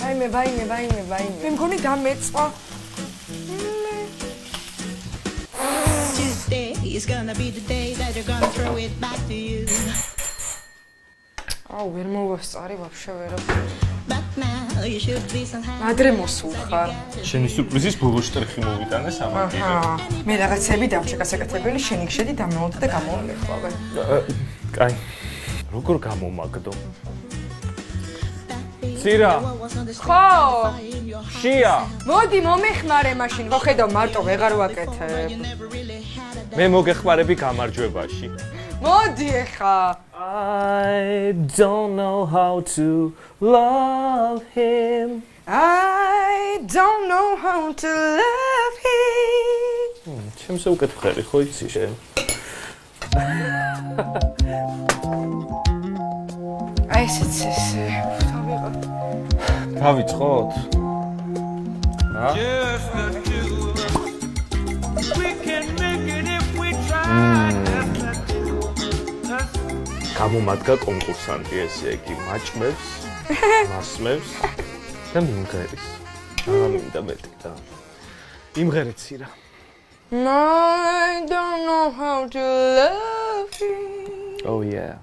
ვაიმე. მე მგონი დამეწყვა. Tuesday is gonna be the day that you're gonna throw it back to you. აუ, ვერ მოვასწარი ვაფშე ვერო. But now you should be some happy. ადრე მოსულხარ. შენი სურპრიზის ბოლო შტრიხი მოვიტანეს ამან კიდე. მე რაღაცები დამჩეკასაკეთებელი, შენ იქ შედი დამეულდა და გამოვიმეხვავე. კაი. როგორ გამომაგდო? ცირა. ხო, შია. მოდი მომეხმარე მაშინ, ხო ხედავ მარტო ვეღარ ვაკეთებ. მე მოგეხმარები გამარჯვებაში. მოდი ეხა. I don't know how to love him. I don't know how to love him. ჩემზე უკეთხარი ხო იცი შენ? აი ესეც ესე. თავიღო. დავიწყოთ? ა? გამომადგა კონკურსანტი ესე იგი მაჭმებს, მასმებს და მიმღერის. მინდა მეტი და იმღერეცი რა. I don't know how to love him. Oh yeah.